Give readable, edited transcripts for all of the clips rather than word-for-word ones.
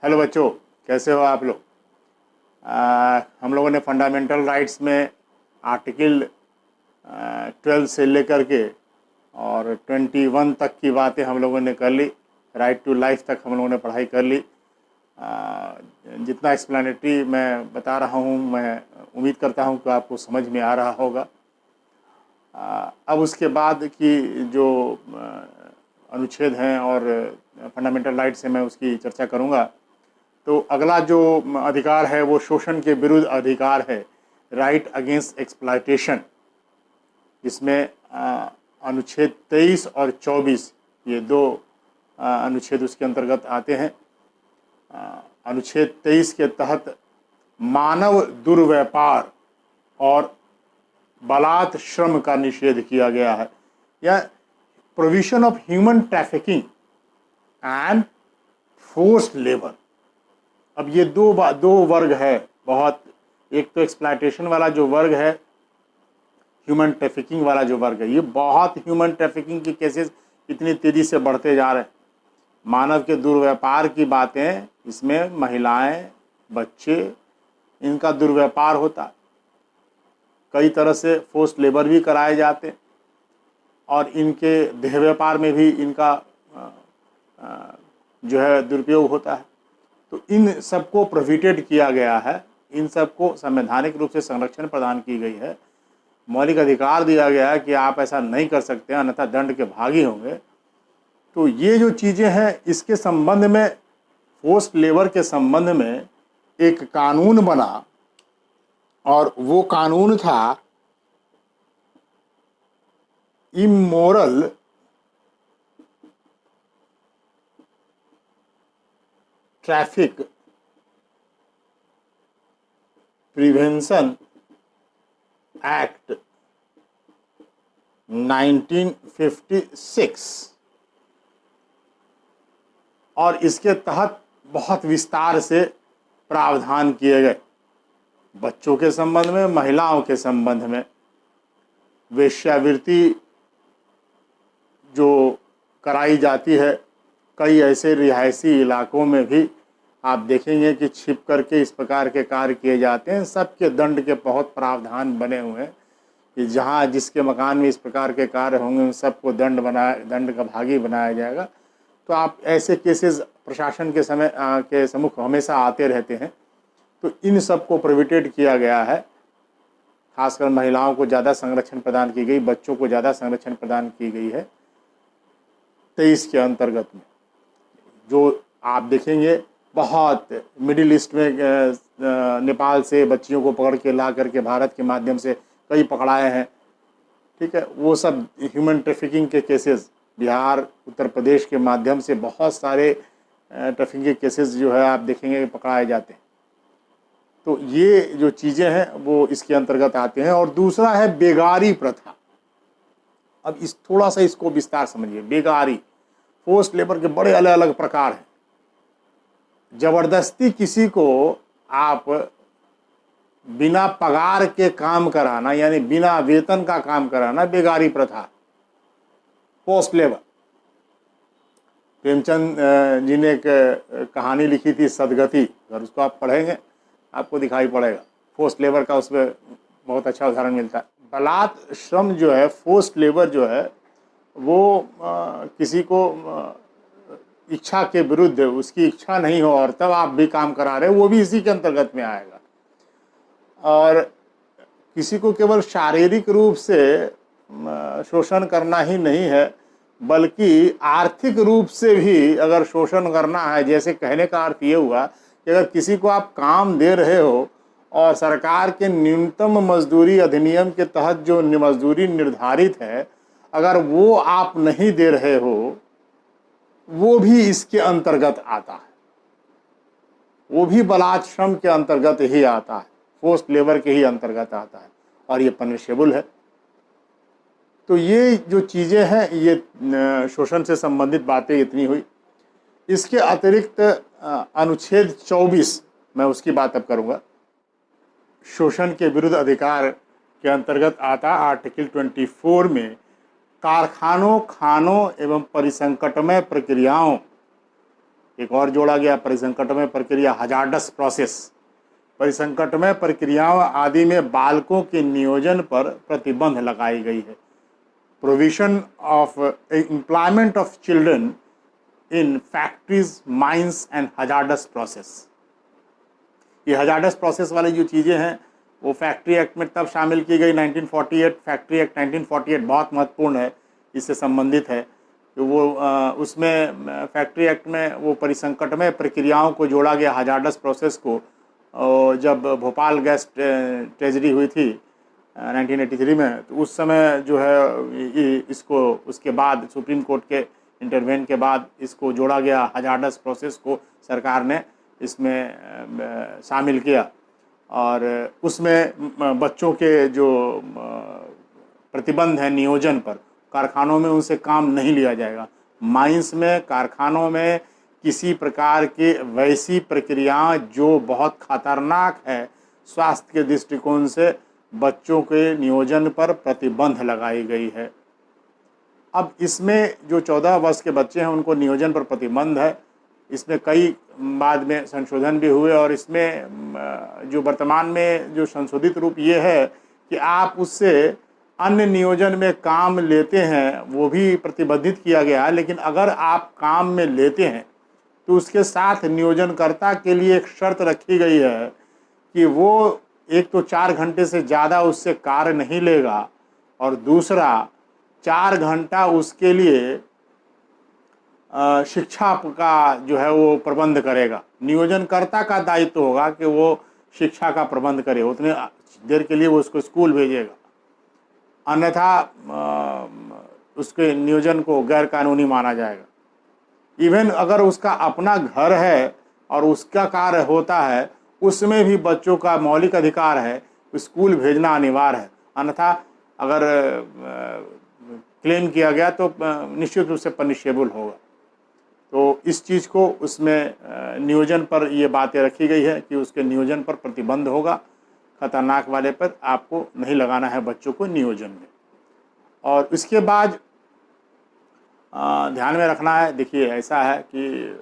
Hello बच्चों, कैसे हो आप लोग। हम लोगों ने फंडामेंटल राइट्स में आर्टिकल 12 से लेकर के और 21 तक की बातें हम लोगों ने कर ली। राइट टू लाइफ तक हम लोगों ने पढ़ाई कर ली। जितना एक्सप्लेनेटरी मैं बता रहा हूँ, मैं उम्मीद करता हूँ कि आपको समझ में आ रहा होगा। अब उसके बाद की जो अनुच्छेद हैं और फंडामेंटल राइट्स हैं, मैं उसकी चर्चा करूँगा। तो अगला जो अधिकार है वो शोषण के विरुद्ध अधिकार है, राइट अगेंस्ट एक्सप्लॉयटेशन। जिसमें अनुच्छेद 23 और 24 ये दो अनुच्छेद उसके अंतर्गत आते हैं। अनुच्छेद 23 के तहत मानव दुर्व्यापार और बलात् श्रम का निषेध किया गया है, या provision of human trafficking and forced labour. अब ये दो वर्ग है बहुत। एक तो एक्सप्लॉयटेशन वाला जो वर्ग है, ह्यूमन ट्रैफिकिंग वाला जो वर्ग है, ये बहुत ह्यूमन ट्रैफिकिंग के केसेस इतनी तेज़ी से बढ़ते जा रहे हैं। मानव के दुर्व्यापार की बातें, इसमें महिलाएं, बच्चे, इनका दुर्व्यापार होता है। कई तरह से फोर्स्ड लेबर भी कराए जाते हैं और इनके देह व्यापार में भी इनका जो है दुरुपयोग होता है। तो इन सबको प्रोहिबिटेड किया गया है, इन सबको संवैधानिक रूप से संरक्षण प्रदान की गई है, मौलिक अधिकार दिया गया है कि आप ऐसा नहीं कर सकते, अन्यथा दंड के भागी होंगे। तो ये जो चीज़ें हैं, इसके संबंध में, फोर्स्ड लेबर के संबंध में एक कानून बना, और वो कानून था इमोरल ट्रैफिक प्रिवेंशन एक्ट 1956। और इसके तहत बहुत विस्तार से प्रावधान किए गए, बच्चों के संबंध में, महिलाओं के संबंध में। वेश्यावृत्ति जो कराई जाती है, कई ऐसे रिहायशी इलाकों में भी आप देखेंगे कि छिप करके इस प्रकार के कार्य किए जाते हैं। सबके दंड के बहुत प्रावधान बने हुए हैं कि जहाँ जिसके मकान में इस प्रकार के कार्य होंगे उन सबको दंड का भागी बनाया जाएगा। तो आप ऐसे केसेस प्रशासन के सम्मुख हमेशा आते रहते हैं। तो इन सबको प्रोहिबिटेड किया गया है। खासकर महिलाओं को ज़्यादा संरक्षण प्रदान की गई, बच्चों को ज़्यादा संरक्षण प्रदान की गई है 23 के अंतर्गत में। जो आप देखेंगे बहुत मिडिल ईस्ट में नेपाल से बच्चियों को पकड़ के ला करके भारत के माध्यम से कई पकड़ाए हैं, ठीक है। वो सब ह्यूमन ट्रैफिकिंग के केसेस, बिहार, उत्तर प्रदेश के माध्यम से बहुत सारे ट्रैफिकिंग के केसेस जो है आप देखेंगे पकड़ाए जाते हैं। तो ये जो चीज़ें हैं वो इसके अंतर्गत आते हैं। और दूसरा है बेगारी प्रथा। अब इस थोड़ा सा इसको विस्तार समझिए। बेगारी, फोर्स्ड लेबर के बड़े अलग अलग प्रकार हैं। जबरदस्ती किसी को आप बिना पगार के काम कराना, यानी बिना वेतन का काम कराना, बेगारी प्रथा, फोर्स्ड लेबर। प्रेमचंद जी ने एक कहानी लिखी थी सदगति, अगर उसको आप पढ़ेंगे आपको दिखाई पड़ेगा। फोर्स्ड लेबर का उसमें बहुत अच्छा उदाहरण मिलता है। बलात् श्रम जो है, फोर्स्ड लेबर जो है, वो किसी को इच्छा के विरुद्ध, उसकी इच्छा नहीं हो और तब आप भी काम करा रहे हो, वो भी इसी के अंतर्गत में आएगा। और किसी को केवल शारीरिक रूप से शोषण करना ही नहीं है, बल्कि आर्थिक रूप से भी अगर शोषण करना है। जैसे कहने का अर्थ ये हुआ कि अगर किसी को आप काम दे रहे हो और सरकार के न्यूनतम मजदूरी अधिनियम के तहत जो मजदूरी निर्धारित है, अगर वो आप नहीं दे रहे हो, वो भी इसके अंतर्गत आता है, वो भी बलात् श्रम के अंतर्गत ही आता है, फोर्स्ड लेबर के ही अंतर्गत आता है, और ये पनिशेबल है। तो ये जो चीज़ें हैं, ये शोषण से संबंधित बातें इतनी हुई। इसके अतिरिक्त अनुच्छेद 24, मैं उसकी बात अब करूँगा। शोषण के विरुद्ध अधिकार के अंतर्गत आता आर्टिकल 24 में कारखानों, खानों एवं परिसंकटमय प्रक्रियाओं एक और जोड़ा गया, परिसंकटमय प्रक्रिया, हजार्डस प्रोसेस। परिसंकटमय प्रक्रियाओं आदि में बालकों के नियोजन पर प्रतिबंध लगाई गई है। Provision of employment of children in factories, mines and hazardous process. ये हजार्डस प्रोसेस वाली जो चीज़ें हैं वो फैक्ट्री एक्ट में तब शामिल की गई 1948। फैक्ट्री एक्ट 1948 बहुत महत्वपूर्ण है, इससे संबंधित है। तो वो उसमें फैक्ट्री एक्ट में वो परिसंकटमय प्रक्रियाओं को जोड़ा गया, हजार्डस प्रोसेस को। जब भोपाल गैस ट्रेजडी हुई थी 1983 में, तो उस समय जो है इसको, उसके बाद सुप्रीम कोर्ट के इंटरवेन के बाद इसको जोड़ा गया, हजार्डस प्रोसेस को सरकार ने इसमें शामिल किया। और उसमें बच्चों के जो प्रतिबंध है नियोजन पर, कारखानों में उनसे काम नहीं लिया जाएगा। माइंस में, कारखानों में किसी प्रकार की वैसी प्रक्रियाएं जो बहुत खतरनाक है स्वास्थ्य के दृष्टिकोण से, बच्चों के नियोजन पर प्रतिबंध लगाई गई है। अब इसमें जो 14 वर्ष के बच्चे हैं उनको नियोजन पर प्रतिबंध है। इसमें कई बाद में संशोधन भी हुए और इसमें जो वर्तमान में जो संशोधित रूप ये है कि आप उससे अन्य नियोजन में काम लेते हैं वो भी प्रतिबंधित किया गया है। लेकिन अगर आप काम में लेते हैं तो उसके साथ नियोजनकर्ता के लिए एक शर्त रखी गई है कि वो एक तो 4 घंटे से ज़्यादा उससे कार्य नहीं लेगा, और दूसरा 4 घंटा उसके लिए शिक्षा का जो है वो प्रबंध करेगा। नियोजनकर्ता का दायित्व होगा कि वो शिक्षा का प्रबंध करे, उतने देर के लिए वो उसको स्कूल भेजेगा, अन्यथा उसके नियोजन को गैर कानूनी माना जाएगा। इवन अगर उसका अपना घर है और उसका कार्य होता है, उसमें भी बच्चों का मौलिक अधिकार है, स्कूल भेजना अनिवार्य है, अन्यथा अगर क्लेम किया गया तो निश्चित रूप से पनिशेबल होगा। तो इस चीज़ को उसमें नियोजन पर ये बातें रखी गई है कि उसके नियोजन पर प्रतिबंध होगा, खतरनाक वाले पर आपको नहीं लगाना है बच्चों को नियोजन में। और इसके बाद ध्यान में रखना है, देखिए ऐसा है कि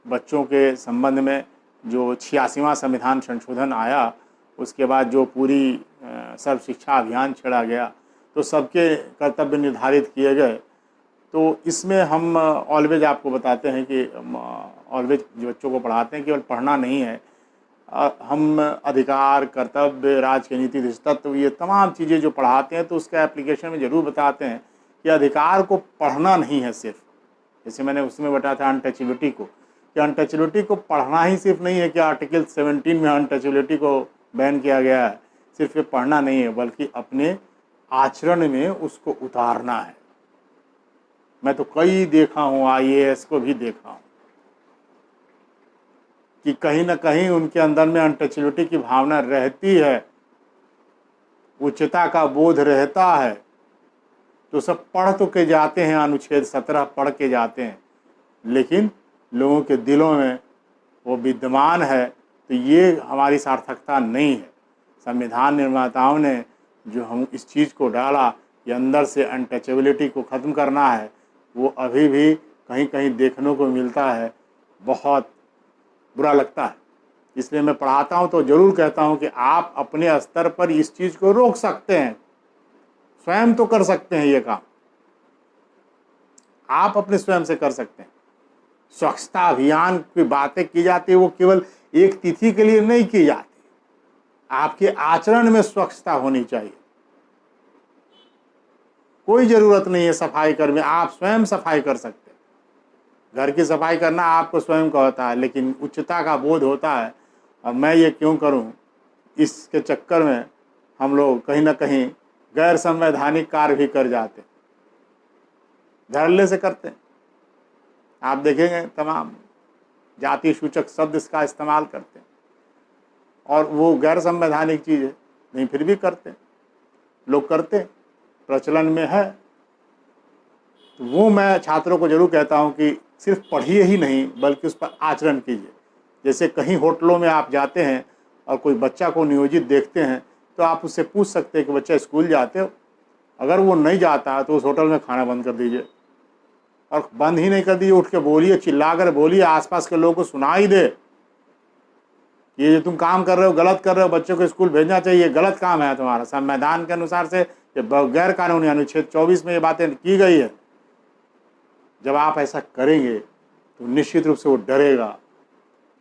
बच्चों के संबंध में जो 86वां संविधान संशोधन आया, उसके बाद जो पूरी सर्व शिक्षा अभियान छेड़ा गया, तो सबके कर्तव्य निर्धारित किए गए। तो इसमें हम ऑलवेज आपको बताते हैं कि ऑलवेज जो बच्चों को पढ़ाते हैं केवल पढ़ना नहीं है, हम अधिकार, कर्तव्य, राज के नीति तत्व, ये तमाम चीज़ें जो पढ़ाते हैं तो उसका एप्लीकेशन में ज़रूर बताते हैं कि अधिकार को पढ़ना नहीं है सिर्फ। जैसे मैंने उसमें बताया था अनटचेबिलिटी को, कि अनटचेबिलिटी को पढ़ना ही सिर्फ नहीं है कि आर्टिकल 17 में अनटचेबिलिटी को बैन किया गया है, सिर्फ ये पढ़ना नहीं है बल्कि अपने आचरण में उसको उतारना है। मैं तो कई देखा हूँ, IAS को भी देखा हूँ कि कहीं ना कहीं उनके अंदर में अनटचेबिलिटी की भावना रहती है, उच्चता का बोध रहता है, तो सब पढ़ तो के जाते हैं, अनुच्छेद 17 पढ़ के जाते हैं, लेकिन लोगों के दिलों में वो विद्यमान है। तो ये हमारी सार्थकता नहीं है। संविधान निर्माताओं ने जो हम इस चीज़ को डाला कि अंदर से अनटचेबिलिटी को ख़त्म करना है, वो अभी भी कहीं कहीं देखने को मिलता है, बहुत बुरा लगता है। इसलिए मैं पढ़ाता हूँ तो ज़रूर कहता हूँ कि आप अपने स्तर पर इस चीज़ को रोक सकते हैं, स्वयं तो कर सकते हैं, ये काम आप अपने स्वयं से कर सकते हैं। स्वच्छता अभियान की बातें की जाती है, वो केवल एक तिथि के लिए नहीं की जाती, आपके आचरण में स्वच्छता होनी चाहिए। कोई ज़रूरत नहीं है सफाई कर्मी, आप स्वयं सफाई कर सकते हैं। घर की सफाई करना आपको स्वयं का होता है, लेकिन उच्चता का बोध होता है, और मैं ये क्यों करूं, इसके चक्कर में हम लोग कहीं ना कहीं गैर संवैधानिक कार्य भी कर जाते हैं, धड़ल्ले से करते हैं। आप देखेंगे तमाम जाति सूचक शब्द इसका इस्तेमाल करते हैं, और वो गैर संवैधानिक चीज़ है, नहीं फिर भी करते हैं, लोग करते हैं, प्रचलन में है। तो वो मैं छात्रों को जरूर कहता हूँ कि सिर्फ पढ़िए ही नहीं बल्कि उस पर आचरण कीजिए। जैसे कहीं होटलों में आप जाते हैं और कोई बच्चा को नियोजित देखते हैं, तो आप उससे पूछ सकते हैं कि बच्चा स्कूल जाते हो, अगर वो नहीं जाता तो उस होटल में खाना बंद कर दीजिए, और बंद ही नहीं कर दीजिए, उठ के बोलिए, चिल्ला कर बोलिए, आसपास के लोगों को सुनाई दे ये जो तुम काम कर रहे हो गलत कर रहे हो, बच्चों को स्कूल भेजना चाहिए, गलत काम है तुम्हारा। संविधान के अनुसार से ये गैर कानूनी, अनुच्छेद 24 में ये बातें की गई है। जब आप ऐसा करेंगे तो निश्चित रूप से वो डरेगा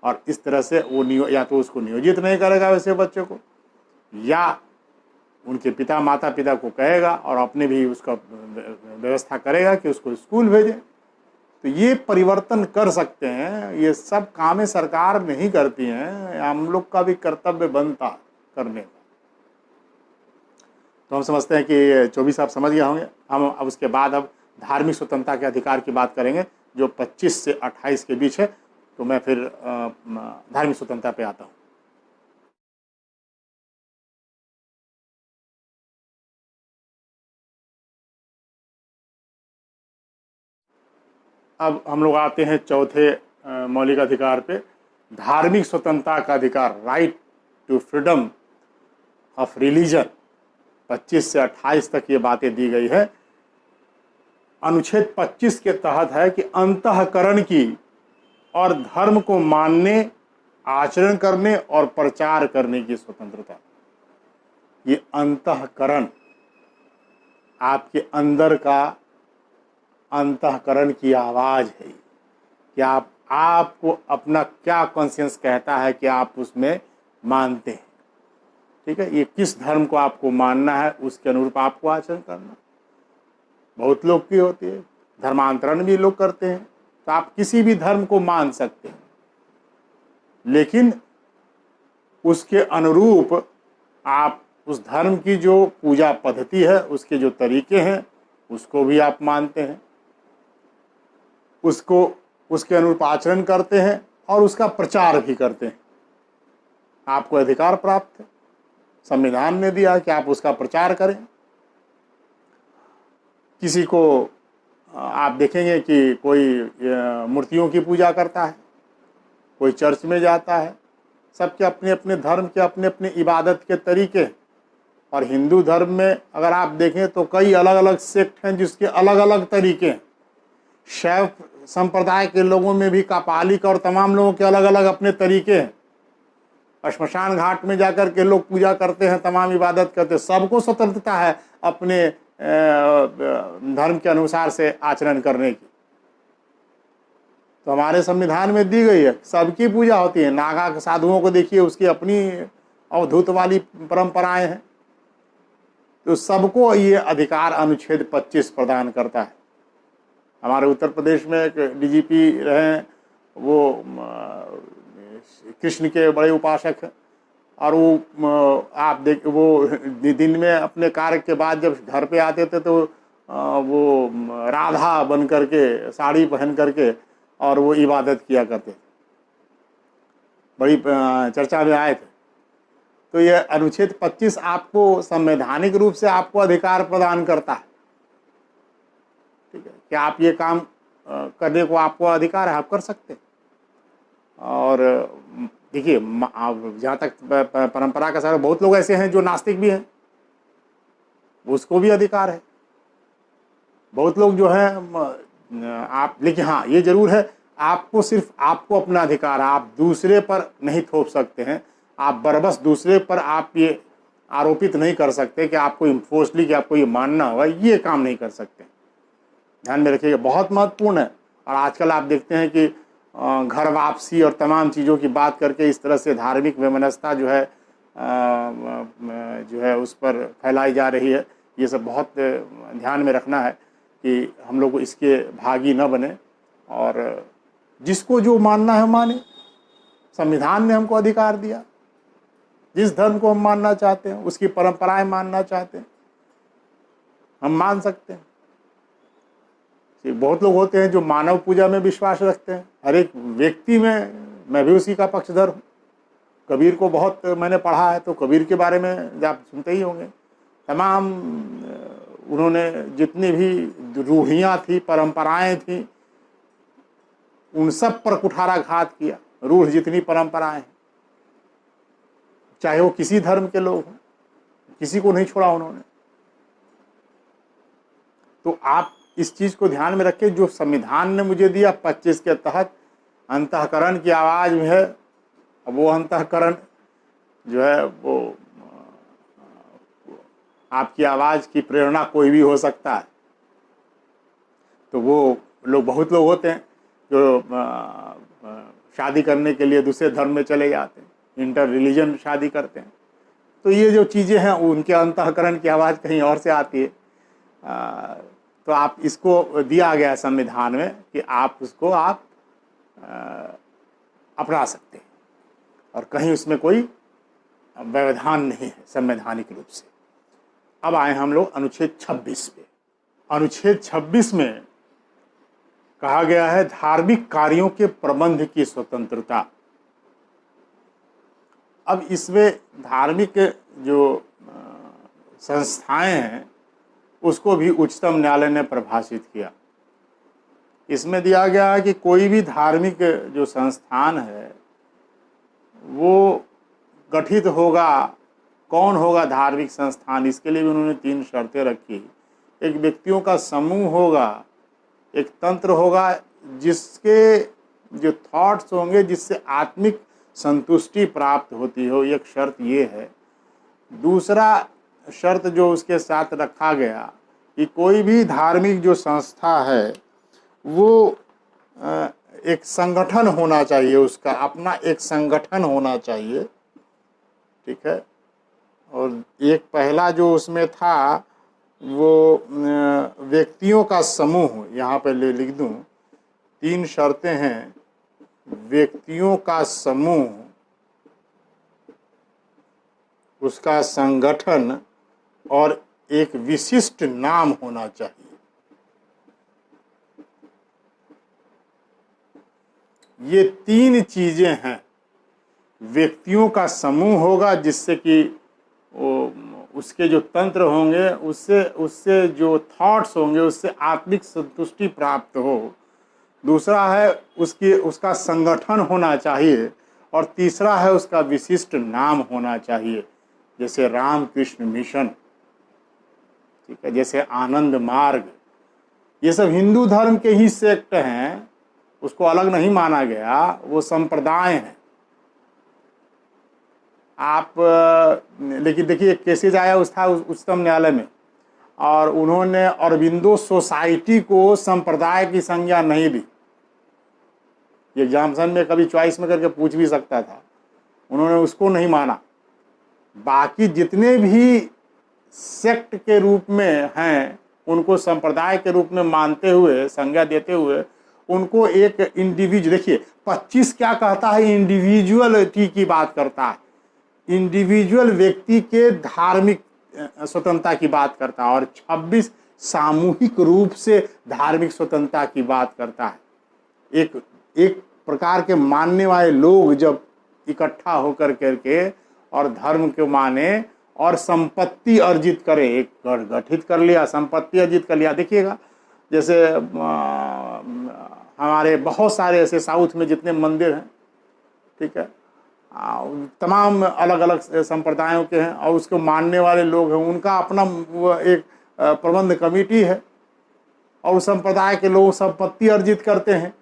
और इस तरह से वो या तो उसको नियोजित नहीं करेगा वैसे बच्चों को, या उनके पिता माता पिता को कहेगा और अपने भी उसका व्यवस्था करेगा कि उसको स्कूल भेजें। तो ये परिवर्तन कर सकते हैं, ये सब कामें सरकार नहीं करती हैं, हम लोग का भी कर्तव्य बनता करने का। तो हम समझते हैं कि 24 आप समझ गए होंगे। हम अब उसके बाद अब धार्मिक स्वतंत्रता के अधिकार की बात करेंगे जो 25 से 28 के बीच है। तो मैं फिर धार्मिक स्वतंत्रता पे आता हूँ। अब हम लोग आते हैं चौथे मौलिक अधिकार पे, धार्मिक स्वतंत्रता का अधिकार, right to freedom of religion. 25 से 28 तक ये बातें दी गई है। अनुच्छेद 25 के तहत है कि अंतःकरण की और धर्म को मानने, आचरण करने और प्रचार करने की स्वतंत्रता। ये अंतःकरण आपके अंदर का अंतःकरण की आवाज़ है कि आपको अपना क्या कॉन्शियंस कहता है कि आप उसमें मानते हैं। ठीक है, ये किस धर्म को आपको मानना है उसके अनुरूप आपको आचरण करना। बहुत लोग की होती है, धर्मांतरण भी लोग करते हैं। तो आप किसी भी धर्म को मान सकते हैं, लेकिन उसके अनुरूप आप उस धर्म की जो पूजा पद्धति है, उसके जो तरीके हैं, उसको भी आप मानते हैं, उसको उसके अनुरूप आचरण करते हैं और उसका प्रचार भी करते हैं। आपको अधिकार प्राप्त है, संविधान ने दिया कि आप उसका प्रचार करें। किसी को आप देखेंगे कि कोई मूर्तियों की पूजा करता है, कोई चर्च में जाता है, सबके अपने अपने धर्म के अपने अपने इबादत के तरीके। और हिंदू धर्म में अगर आप देखें तो कई अलग अलग सेक्ट हैं जिसके अलग अलग तरीके हैं। शैव संप्रदाय के लोगों में भी कापालिक और तमाम लोगों के अलग अलग अपने तरीके हैं। श्मशान घाट में जाकर के लोग पूजा करते हैं, तमाम इबादत करते हैं। सबको स्वतंत्रता है अपने धर्म के अनुसार से आचरण करने की। तो हमारे संविधान में दी गई है, सबकी पूजा होती है। नागा साधुओं को देखिए, उसकी अपनी अवधूत वाली परंपराएं हैं। तो सबको ये अधिकार अनुच्छेद 25 प्रदान करता है। हमारे उत्तर प्रदेश में एक डीजीपी रहे, वो कृष्ण के बड़े उपासक हैं। और वो आप देख, वो दिन में अपने कार्य के बाद जब घर पे आते थे तो वो राधा बन करके, साड़ी पहन करके, और वो इबादत किया करते थे। बड़ी चर्चा में आए थे। तो ये अनुच्छेद 25 आपको संवैधानिक रूप से आपको अधिकार प्रदान करता है। ठीक है, कि आप ये काम करने को आपको अधिकार है, आप कर सकते हैं। और देखिए, जहाँ तक परंपरा का सारा, बहुत लोग ऐसे हैं जो नास्तिक भी हैं, उसको भी अधिकार है। बहुत लोग जो है आप, लेकिन हाँ ये जरूर है, आपको सिर्फ आपको अपना अधिकार, आप दूसरे पर नहीं थोप सकते हैं। आप बरबस दूसरे पर आप ये आरोपित नहीं कर सकते कि आपको इम्फोर्सली कि आपको ये मानना होगा, ये काम नहीं कर सकते। ध्यान में रखिएगा, बहुत महत्वपूर्ण है। और आजकल आप देखते हैं कि घर वापसी और तमाम चीज़ों की बात करके इस तरह से धार्मिक वैमनस्यता जो है उस पर फैलाई जा रही है। ये सब बहुत ध्यान में रखना है कि हम लोग इसके भागी न बने, और जिसको जो मानना है माने। संविधान ने हमको अधिकार दिया, जिस धर्म को हम मानना चाहते हैं, उसकी परंपराएं मानना चाहते हैं, हम मान सकते हैं। बहुत लोग होते हैं जो मानव पूजा में विश्वास रखते हैं, हर एक व्यक्ति में। मैं भी उसी का पक्षधर हूँ। कबीर को बहुत मैंने पढ़ा है, तो कबीर के बारे में आप सुनते ही होंगे। तमाम उन्होंने जितनी भी रूहियाँ थी, परंपराएं थी, उन सब पर कुठाराघात किया। रूढ़ जितनी परंपराएं हैं, चाहे वो किसी धर्म के लोग हों, किसी को नहीं छोड़ा उन्होंने। तो आप इस चीज़ को ध्यान में रखें, जो संविधान ने मुझे दिया 25 के तहत अंतःकरण की आवाज़ में है। अब वो अंतःकरण जो है वो आपकी आवाज़ की प्रेरणा कोई भी हो सकता है। तो वो लोग, बहुत लोग होते हैं जो शादी करने के लिए दूसरे धर्म में चले जाते हैं, इंटर रिलीजन शादी करते हैं। तो ये जो चीज़ें हैं उनके अंतःकरण की आवाज़ कहीं और से आती है। तो आप इसको दिया गया संविधान में कि आप उसको आप अपना सकते हैं और कहीं उसमें कोई व्यवधान नहीं है संवैधानिक रूप से। अब आए हम लोग अनुच्छेद 26 पे। अनुच्छेद 26 में कहा गया है धार्मिक कार्यों के प्रबंध की स्वतंत्रता। अब इसमें धार्मिक जो संस्थाएं हैं उसको भी उच्चतम न्यायालय ने परिभाषित किया। इसमें दिया गया है कि कोई भी धार्मिक जो संस्थान है वो गठित होगा, कौन होगा धार्मिक संस्थान, इसके लिए भी उन्होंने 3 शर्तें रखी। एक व्यक्तियों का समूह होगा, एक तंत्र होगा जिसके जो थॉट्स होंगे जिससे आत्मिक संतुष्टि प्राप्त होती हो, एक शर्त ये है। दूसरा शर्त जो उसके साथ रखा गया कि कोई भी धार्मिक जो संस्था है वो एक संगठन होना चाहिए, उसका अपना एक संगठन होना चाहिए, ठीक है। और एक पहला जो उसमें था वो व्यक्तियों का समूह, यहाँ पे लिख दूँ 3 शर्तें हैं। व्यक्तियों का समूह, उसका संगठन और एक विशिष्ट नाम होना चाहिए। ये 3 चीजें हैं। व्यक्तियों का समूह होगा जिससे कि उसके जो तंत्र होंगे उससे जो थॉट्स होंगे उससे आत्मिक संतुष्टि प्राप्त हो। दूसरा है उसका संगठन होना चाहिए और तीसरा है उसका विशिष्ट नाम होना चाहिए, जैसे रामकृष्ण मिशन, ठीक है, जैसे आनंद मार्ग। ये सब हिंदू धर्म के ही सेक्ट हैं, उसको अलग नहीं माना गया, वो संप्रदाय हैं। आप लेकिन देखिए एक केसेज आया उच्चतम न्यायालय में और उन्होंने अरबिंदो सोसाइटी को संप्रदाय की संज्ञा नहीं दी। एग्जाम्सन में कभी चॉइस में करके पूछ भी सकता था, उन्होंने उसको नहीं माना। बाकी जितने भी सेक्ट के रूप में हैं उनको संप्रदाय के रूप में मानते हुए, संज्ञा देते हुए उनको एक इंडिविजुअल, देखिए 25 क्या कहता है, इंडिविजुअलिटी की बात करता है, इंडिविजुअल व्यक्ति के धार्मिक स्वतंत्रता की बात करता है और 26 सामूहिक रूप से धार्मिक स्वतंत्रता की बात करता है। एक प्रकार के मानने वाले लोग जब इकट्ठा होकर करके और धर्म को माने और संपत्ति अर्जित करे, एक गठित कर लिया, संपत्ति अर्जित कर लिया। देखिएगा जैसे हमारे बहुत सारे ऐसे साउथ में जितने मंदिर हैं, ठीक है, तमाम अलग अलग संप्रदायों के हैं और उसको मानने वाले लोग हैं, उनका अपना एक प्रबंध कमेटी है और उस संप्रदाय के लोग संपत्ति अर्जित करते हैं,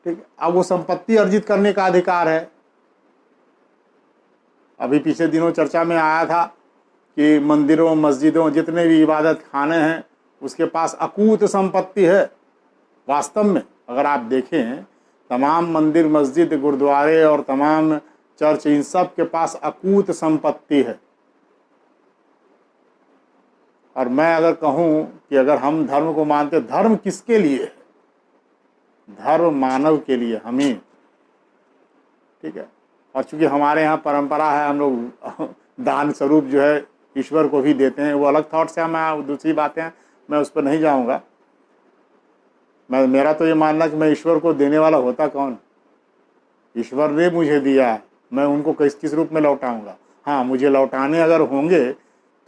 ठीक है। अब वो संपत्ति अर्जित करने का अधिकार है। अभी पिछले दिनों चर्चा में आया था कि मंदिरों, मस्जिदों, जितने भी इबादत खाने हैं उसके पास अकूत संपत्ति है। वास्तव में अगर आप देखें तमाम मंदिर, मस्जिद, गुरुद्वारे और तमाम चर्च, इन सब के पास अकूत संपत्ति है। और मैं अगर कहूँ कि अगर हम धर्म को मानते, धर्म किसके लिए है? धर्म मानव के लिए, हमें, ठीक है। और चूंकि हमारे यहाँ परंपरा है, हम लोग दान स्वरूप जो है ईश्वर को भी देते हैं, वो अलग थॉट से, मैं दूसरी बातें मैं उस पर नहीं जाऊँगा। मेरा तो ये मानना कि मैं ईश्वर को देने वाला होता कौन? ईश्वर ने मुझे दिया है, मैं उनको किस रूप में लौटाऊंगा? हाँ, मुझे लौटाने अगर होंगे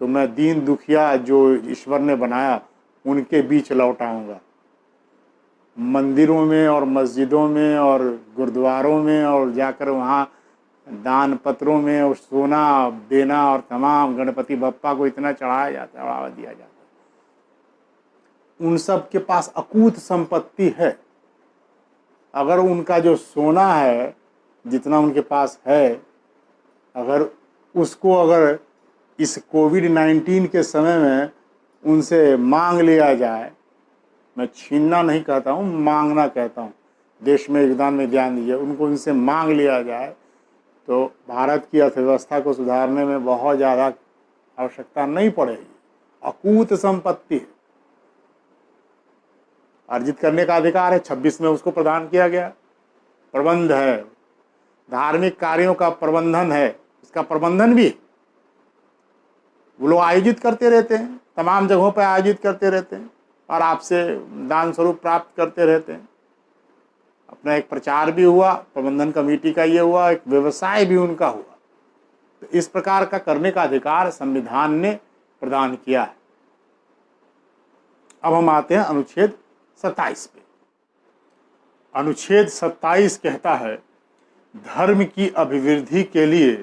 तो मैं दीन दुखिया जो ईश्वर ने बनाया उनके बीच लौटाऊंगा। मंदिरों में और मस्जिदों में और गुरुद्वारों में और जाकर वहाँ दान पत्रों में और सोना देना और तमाम गणपति बप्पा को इतना चढ़ाया जाता है, बढ़ावा दिया जाता है। उन सब के पास अकूत संपत्ति है। अगर उनका जो सोना है, जितना उनके पास है, अगर इस कोविड-19 के समय में उनसे मांग लिया जाए, मैं छीनना नहीं कहता हूँ, मांगना कहता हूँ, देश में योगदान में ध्यान दीजिए, उनको उनसे मांग लिया जाए तो भारत की अर्थव्यवस्था को सुधारने में बहुत ज़्यादा आवश्यकता नहीं पड़ेगी। अकूत संपत्ति है, अर्जित करने का अधिकार है, 26 में उसको प्रदान किया गया। प्रबंध है, धार्मिक कार्यों का प्रबंधन है, इसका प्रबंधन भी वो लोग आयोजित करते रहते हैं, तमाम जगहों पर आयोजित करते रहते हैं और आपसे दान स्वरूप प्राप्त करते रहते हैं। अपना एक प्रचार भी हुआ, प्रबंधन कमेटी का ये हुआ, एक व्यवसाय भी उनका हुआ। तो इस प्रकार का करने का अधिकार संविधान ने प्रदान किया है। अब हम आते हैं अनुच्छेद 27 पे। अनुच्छेद 27 कहता है, धर्म की अभिवृद्धि के लिए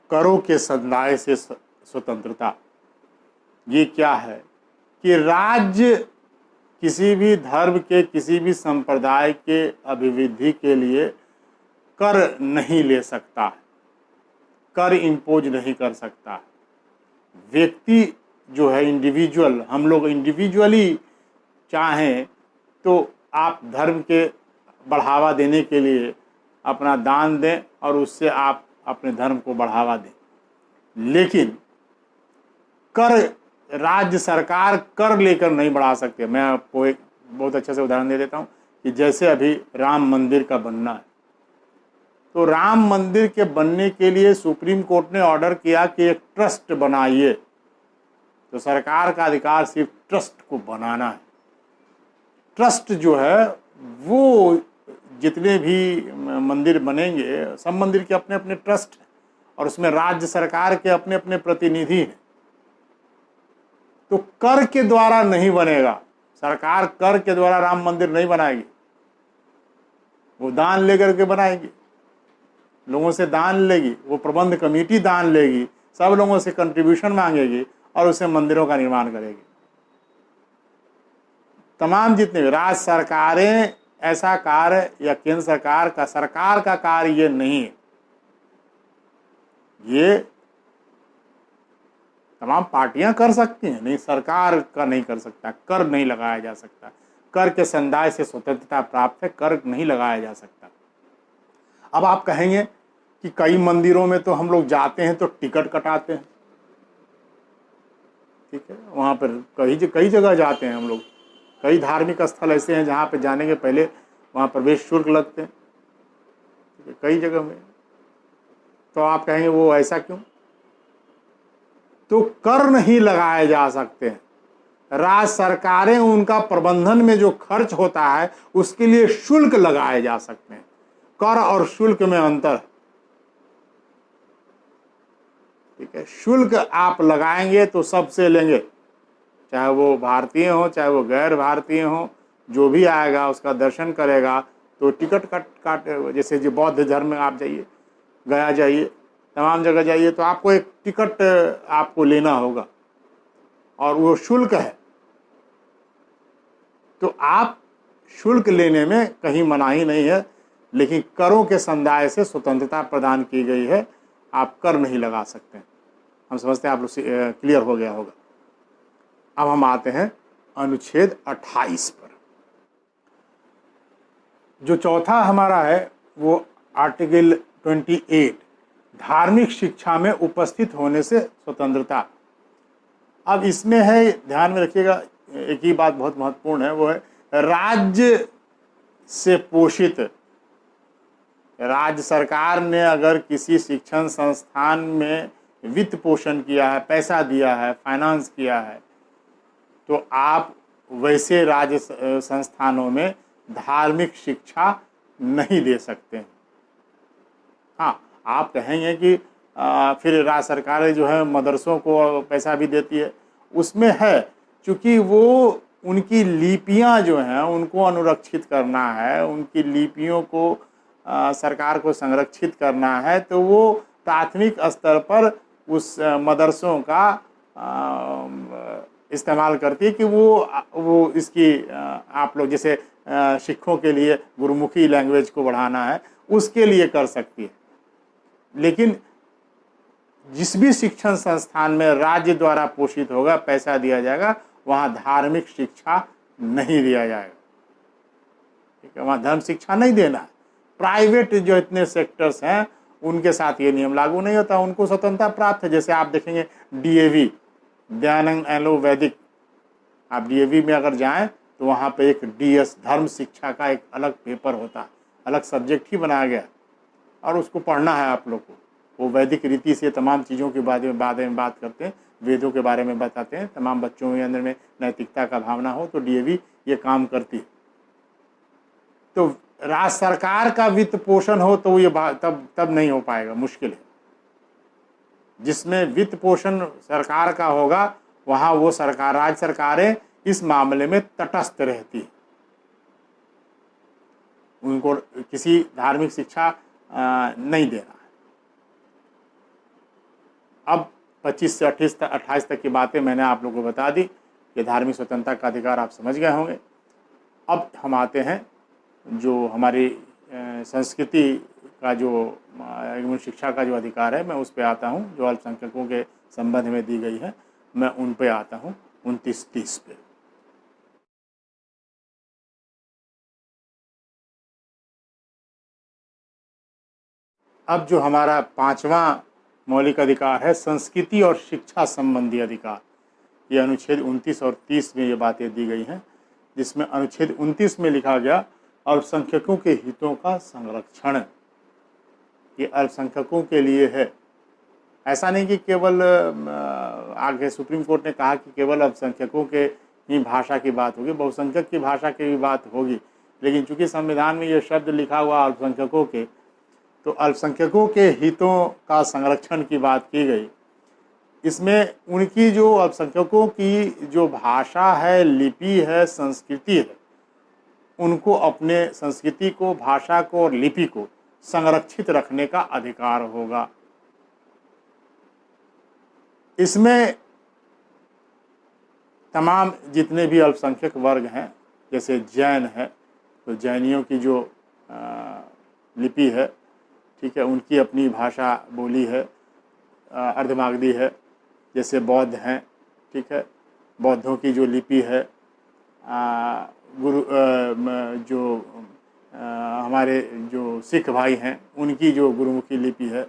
करों के संदाय से स्वतंत्रता। ये क्या है कि राज्य किसी भी धर्म के, किसी भी संप्रदाय के अभिवृद्धि के लिए कर नहीं ले सकता है, कर इम्पोज नहीं कर सकता है। व्यक्ति जो है इंडिविजुअल, हम लोग इंडिविजुअली चाहें तो आप धर्म के बढ़ावा देने के लिए अपना दान दें और उससे आप अपने धर्म को बढ़ावा दें। लेकिन कर, राज्य सरकार कर लेकर नहीं बढ़ा सकते। मैं आपको एक बहुत अच्छे से उदाहरण दे देता हूँ कि जैसे अभी राम मंदिर का बनना है, तो राम मंदिर के बनने के लिए सुप्रीम कोर्ट ने ऑर्डर किया कि एक ट्रस्ट बनाइए। तो सरकार का अधिकार सिर्फ ट्रस्ट को बनाना है। ट्रस्ट जो है वो जितने भी मंदिर बनेंगे, सब मंदिर के अपने अपने ट्रस्ट हैं और उसमें राज्य सरकार के अपने अपने प्रतिनिधि हैं। तो कर के द्वारा नहीं बनेगा, सरकार कर के द्वारा राम मंदिर नहीं बनाएगी, वो दान लेकर के बनाएगी, लोगों से दान लेगी, वो प्रबंध कमेटी दान लेगी, सब लोगों से कंट्रीब्यूशन मांगेगी और उसे मंदिरों का निर्माण करेगी। तमाम जितने भी राज्य सरकारें ऐसा कार्य या केंद्र सरकार का कार्य ये नहीं है। ये तमाम पार्टियां कर सकती हैं, नहीं सरकार का नहीं कर सकता। कर नहीं लगाया जा सकता, कर के संदाय से स्वतंत्रता प्राप्त है, कर नहीं लगाया जा सकता। अब आप कहेंगे कि कई मंदिरों में तो हम लोग जाते हैं तो टिकट कटाते हैं, ठीक है, वहाँ पर कई जगह जाते हैं हम लोग। कई धार्मिक स्थल ऐसे हैं जहाँ पे जाने के पहले वहाँ प्रवेश शुल्क लगते हैं, ठीक है, कई जगह में। तो आप कहेंगे वो ऐसा क्यों? तो कर नहीं लगाए जा सकते हैं। राज्य सरकारें उनका प्रबंधन में जो खर्च होता है उसके लिए शुल्क लगाए जा सकते हैं। कर और शुल्क में अंतर है, ठीक है। शुल्क आप लगाएंगे तो सबसे लेंगे, चाहे वो भारतीय हो चाहे वो गैर भारतीय हो, जो भी आएगा उसका दर्शन करेगा तो टिकट काट जैसे जो बौद्ध धर्म में आप जाइए, गया जाइए, तमाम जगह जाइए तो आपको एक टिकट आपको लेना होगा और वो शुल्क है। तो आप शुल्क लेने में कहीं मनाही नहीं है, लेकिन करों के संदाय से स्वतंत्रता प्रदान की गई है, आप कर नहीं लगा सकते। हम समझते हैं आप लोग क्लियर हो गया होगा। अब हम आते हैं अनुच्छेद 28 पर। जो चौथा हमारा है वो आर्टिकल 28, धार्मिक शिक्षा में उपस्थित होने से स्वतंत्रता। अब इसमें है, ध्यान में रखिएगा, एक ही बात बहुत महत्वपूर्ण है, वो है राज्य से पोषित। राज्य सरकार ने अगर किसी शिक्षण संस्थान में वित्त पोषण किया है, पैसा दिया है, फाइनेंस किया है, तो आप वैसे राज्य संस्थानों में धार्मिक शिक्षा नहीं दे सकते हैं। हाँ, आप कहेंगे कि फिर राज्य सरकारें जो है मदरसों को पैसा भी देती है, उसमें है, क्योंकि वो उनकी लिपियां जो हैं उनको अनुरक्षित करना है, उनकी लिपियों को सरकार को संरक्षित करना है, तो वो प्राथमिक स्तर पर उस मदरसों का इस्तेमाल करती है कि वो इसकी आप लोग जैसे सिखों के लिए गुरुमुखी लैंग्वेज को बढ़ाना है, उसके लिए कर सकती है। लेकिन जिस भी शिक्षण संस्थान में राज्य द्वारा पोषित होगा, पैसा दिया जाएगा, वहाँ धार्मिक शिक्षा नहीं दिया जाएगा, ठीक है, वहाँ धर्म शिक्षा नहीं देना है। प्राइवेट जो इतने सेक्टर्स हैं उनके साथ ये नियम लागू नहीं होता, उनको स्वतंत्रता प्राप्त है। जैसे आप देखेंगे डीएवी, दयानंद एलो वैदिक, आप डीएवी में अगर जाएं तो वहाँ पे एक डीएस धर्म शिक्षा का एक अलग पेपर होता है, अलग सब्जेक्ट ही बनाया गया और उसको पढ़ना है आप लोग को। वो वैदिक रीति से तमाम चीज़ों के बारे में बात करते हैं, वेदों के बारे में बताते हैं, तमाम बच्चों के अंदर में नैतिकता का भावना हो तो डीएवी ये काम करती है। तो राज्य सरकार का वित्त पोषण हो तो ये तब नहीं हो पाएगा, मुश्किल है। जिसमें वित्त पोषण सरकार का होगा वहाँ वो सरकार, राज्य सरकारें इस मामले में तटस्थ रहती है, उनको किसी धार्मिक शिक्षा नहीं देना है। अब 25 से 28 तक की बातें मैंने आप लोगों को बता दी कि धार्मिक स्वतंत्रता का अधिकार आप समझ गए होंगे। अब हम आते हैं जो हमारी संस्कृति का जो एवं शिक्षा का जो अधिकार है, मैं उस पे आता हूँ जो अल्पसंख्यकों के संबंध में दी गई है, मैं उन पे आता हूँ 29-30 पे। अब जो हमारा 5वां मौलिक अधिकार है संस्कृति और शिक्षा संबंधी अधिकार, ये अनुच्छेद 29 और 30 में ये बातें दी गई हैं, जिसमें अनुच्छेद 29 में लिखा गया अल्पसंख्यकों के हितों का संरक्षण। ये अल्पसंख्यकों के लिए है, ऐसा नहीं कि केवल आगे सुप्रीम कोर्ट ने कहा कि केवल अल्पसंख्यकों के ही भाषा की बात होगी, बहुसंख्यक की भाषा की भी बात होगी, लेकिन चूंकि संविधान में ये शब्द लिखा हुआ अल्पसंख्यकों के, तो अल्पसंख्यकों के हितों का संरक्षण की बात की गई। इसमें उनकी जो अल्पसंख्यकों की जो भाषा है, लिपि है, संस्कृति है, उनको अपने संस्कृति को, भाषा को और लिपि को संरक्षित रखने का अधिकार होगा। इसमें तमाम जितने भी अल्पसंख्यक वर्ग हैं, जैसे जैन है तो जैनियों की जो लिपि है, ठीक है, उनकी अपनी भाषा बोली है, अर्धमागधी है। जैसे बौद्ध हैं, ठीक है, बौद्धों की जो लिपि है, जो हमारे जो सिख भाई हैं उनकी जो गुरुमुखी लिपि है,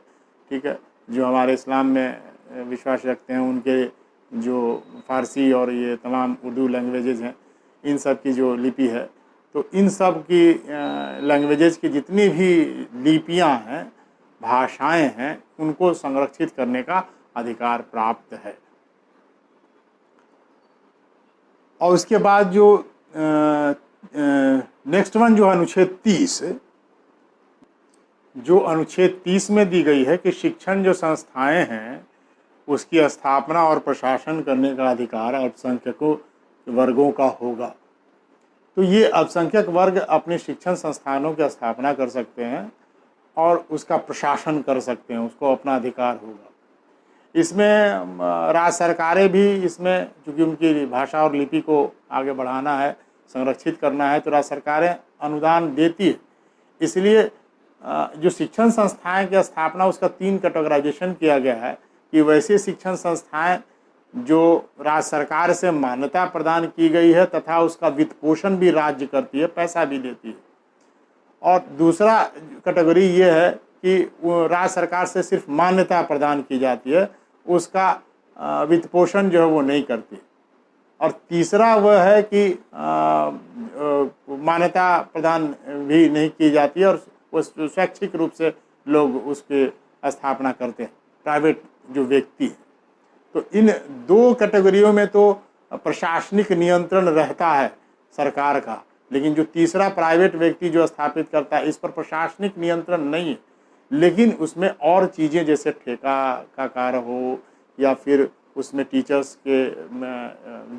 ठीक है, जो हमारे इस्लाम में विश्वास रखते हैं उनके जो फ़ारसी और ये तमाम उर्दू लैंग्वेजेज़ हैं, इन सब की जो लिपि है, तो इन सब की लैंग्वेजेस की जितनी भी लिपियां हैं, भाषाएं हैं, उनको संरक्षित करने का अधिकार प्राप्त है। और उसके बाद जो नेक्स्ट वन जो अनुच्छेद 30, जो अनुच्छेद 30 में दी गई है कि शिक्षण जो संस्थाएं हैं उसकी स्थापना और प्रशासन करने का अधिकार अल्पसंख्यकों वर्गों का होगा। तो ये अल्पसंख्यक वर्ग अपने शिक्षण संस्थानों की स्थापना कर सकते हैं और उसका प्रशासन कर सकते हैं, उसको अपना अधिकार होगा। इसमें राज्य सरकारें भी इसमें, चूँकि उनकी भाषा और लिपि को आगे बढ़ाना है, संरक्षित करना है, तो राज्य सरकारें अनुदान देती है। इसलिए जो शिक्षण संस्थाएं की स्थापना, उसका 3 कैटेगराइजेशन किया गया है कि वैसे शिक्षण संस्थाएं जो राज्य सरकार से मान्यता प्रदान की गई है तथा उसका वित्त पोषण भी राज्य करती है, पैसा भी देती है। और दूसरा कैटेगरी ये है कि वो राज्य सरकार से सिर्फ मान्यता प्रदान की जाती है, उसका वित्त पोषण जो है वो नहीं करती। और तीसरा वह है कि मान्यता प्रदान भी नहीं की जाती है और वो स्वैच्छिक रूप से लोग उसकी स्थापना करते हैं, प्राइवेट जो व्यक्ति है। तो इन 2 कैटेगरियों में तो प्रशासनिक नियंत्रण रहता है सरकार का, लेकिन जो तीसरा प्राइवेट व्यक्ति जो स्थापित करता है, इस पर प्रशासनिक नियंत्रण नहीं है, लेकिन उसमें और चीज़ें जैसे ठेका का कार्य हो या फिर उसमें टीचर्स के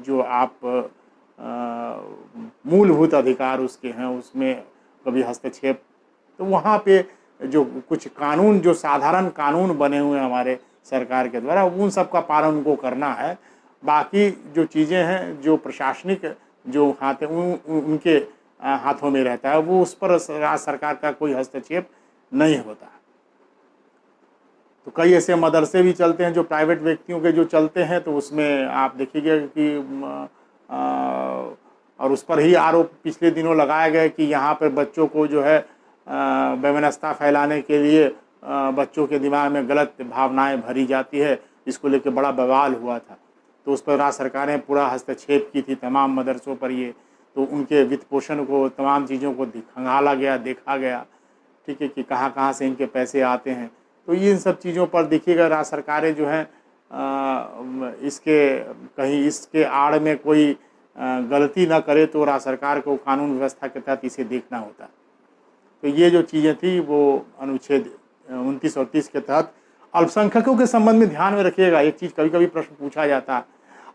जो आप मूलभूत अधिकार उसके हैं उसमें कभी हस्तक्षेप, तो वहाँ पे जो कुछ कानून, जो साधारण कानून बने हुए हैं हमारे सरकार के द्वारा, उन सब का पालन उनको करना है बाकी जो चीज़ें हैं, जो प्रशासनिक जो हाथ है उनके हाथों में रहता है, वो उस पर राज्य सरकार का कोई हस्तक्षेप नहीं होता। तो कई ऐसे मदरसे भी चलते हैं जो प्राइवेट व्यक्तियों के जो चलते हैं, तो उसमें आप देखिएगा कि और उस पर ही आरोप पिछले दिनों लगाया गया कि यहाँ पर बच्चों को जो है वैमनस्यता फैलाने के लिए बच्चों के दिमाग में गलत भावनाएं भरी जाती है। इसको लेकर बड़ा बवाल हुआ था, तो उस पर राज्य सरकार ने पूरा हस्तक्षेप की थी तमाम मदरसों पर। ये तो उनके वित्त पोषण को, तमाम चीज़ों को खंगाला गया, देखा गया, ठीक है, कि कहाँ कहाँ से इनके पैसे आते हैं। तो इन सब चीज़ों पर देखिएगा राज्य सरकारें जो हैं इसके कहीं इसके आड़ में कोई गलती ना करे तो राज्य सरकार को कानून व्यवस्था के तहत इसे देखना होता है। तो ये जो चीज़ें थी वो अनुच्छेद 29 और 30 के तहत अल्पसंख्यकों के संबंध में ध्यान में रखिएगा। एक चीज़ कभी कभी प्रश्न पूछा जाता है,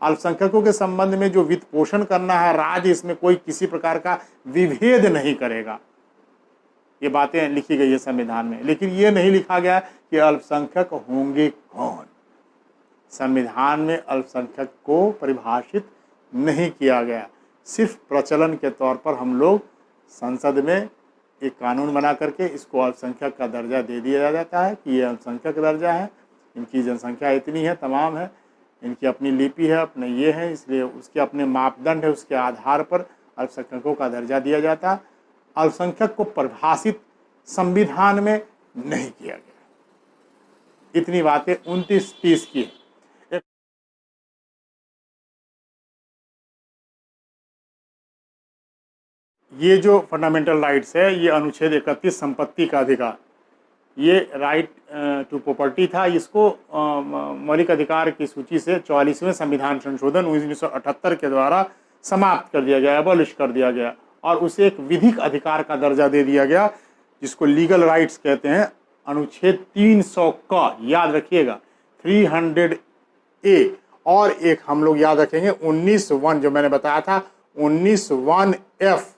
अल्पसंख्यकों के संबंध में जो वित्त पोषण करना है, राज्य इसमें कोई किसी प्रकार का विभेद नहीं करेगा। ये बातें लिखी गई है संविधान में, लेकिन ये नहीं लिखा गया कि अल्पसंख्यक होंगे कौन। संविधान में अल्पसंख्यक को परिभाषित नहीं किया गया। सिर्फ प्रचलन के तौर पर हम लोग संसद में एक कानून बना करके इसको अल्पसंख्यक का दर्जा दे दिया जाता है कि ये अल्पसंख्यक दर्जा है, इनकी जनसंख्या इतनी है, तमाम है, इनकी अपनी लिपि है, अपने ये है, इसलिए उसके अपने मापदंड है, उसके आधार पर अल्पसंख्यकों का दर्जा दिया जाता है। अल्पसंख्यक को परिभाषित संविधान में नहीं किया गया। इतनी बातें 29-30 की। ये जो फंडामेंटल राइट्स है, ये अनुच्छेद 31 संपत्ति का अधिकार, ये राइट टू प्रॉपर्टी था। इसको मौलिक अधिकार की सूची से 44वें संविधान संशोधन 1978 के द्वारा समाप्त कर दिया गया, एबॉलिश कर दिया गया, और उसे एक विधिक अधिकार का दर्जा दे दिया गया, जिसको लीगल राइट्स कहते हैं। अनुच्छेद 300 का याद रखिएगा, 300A, और एक हम लोग याद रखेंगे 19(1) जो मैंने बताया था, 19(1)F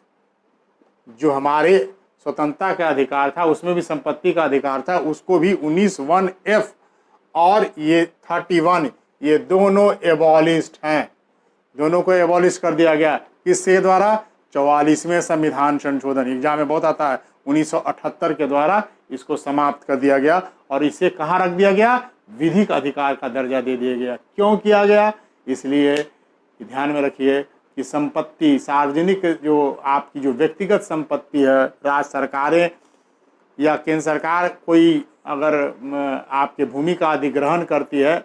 जो हमारे स्वतंत्रता का अधिकार था, उसमें भी संपत्ति का अधिकार था, उसको भी 19(1)F और ये 31, ये दोनों एबॉलिस्ड हैं। दोनों को एबॉलिश कर दिया गया किसके द्वारा? 44वें संविधान संशोधन, एग्जाम में बहुत आता है, 1978 के द्वारा इसको समाप्त कर दिया गया। और इसे कहाँ रख दिया गया? विधिक अधिकार का दर्जा दे दिया गया। क्यों किया गया? इसलिए ध्यान में रखिए कि संपत्ति, सार्वजनिक जो आपकी जो व्यक्तिगत संपत्ति है, राज्य सरकारें या केंद्र सरकार कोई अगर आपके भूमि का अधिग्रहण करती है,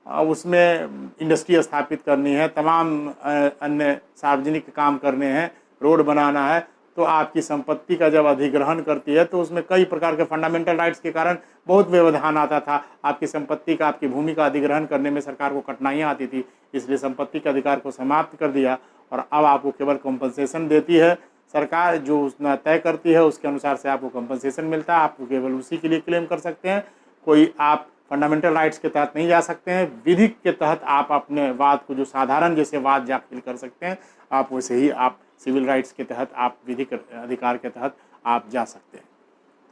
उसमें इंडस्ट्री स्थापित करनी है, तमाम अन्य सार्वजनिक काम करने हैं, रोड बनाना है, तो आपकी संपत्ति का जब अधिग्रहण करती है तो उसमें कई प्रकार के फंडामेंटल राइट्स के कारण बहुत व्यवधान आता था। आपकी संपत्ति का, आपकी भूमि का अधिग्रहण करने में सरकार को कठिनाइयाँ आती थी, इसलिए संपत्ति के अधिकार को समाप्त कर दिया और अब आपको केवल कंपनसेशन देती है सरकार, जो उसने तय करती है उसके अनुसार से आपको कंपनसेशन मिलता है। आप केवल उसी के लिए क्लेम कर सकते हैं, कोई आप फंडामेंटल राइट्स के तहत नहीं जा सकते हैं। विधिक के तहत आप अपने वाद को, जो साधारण जैसे वाद दाखिल कर सकते हैं, आप वैसे ही आप सिविल राइट्स के तहत, आप विधिक अधिकार के तहत आप जा सकते हैं।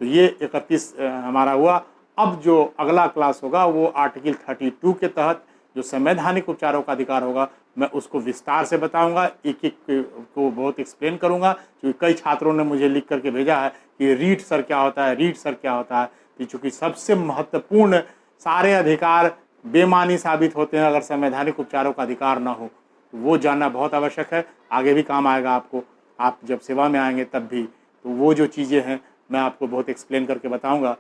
तो ये 31 हमारा हुआ। अब जो अगला क्लास होगा वो आर्टिकल 32 के तहत जो संवैधानिक उपचारों का अधिकार होगा, मैं उसको विस्तार से बताऊंगा, एक एक को बहुत एक्सप्लेन करूंगा, क्योंकि कई छात्रों ने मुझे लिख करके भेजा है कि रीट सर क्या होता है, रीट सर क्या होता है। तो चूँकि सबसे महत्वपूर्ण, सारे अधिकार बेमानी साबित होते हैं अगर संवैधानिक उपचारों का अधिकार ना हो, तो वो जानना बहुत आवश्यक है। आगे भी काम आएगा आपको, आप जब सेवा में आएंगे तब भी। तो वो जो चीज़ें हैं मैं आपको बहुत एक्सप्लेन करके बताऊंगा,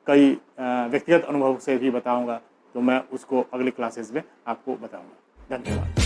कई व्यक्तिगत अनुभव से भी बताऊंगा, तो मैं उसको अगले क्लासेस में आपको बताऊंगा। धन्यवाद।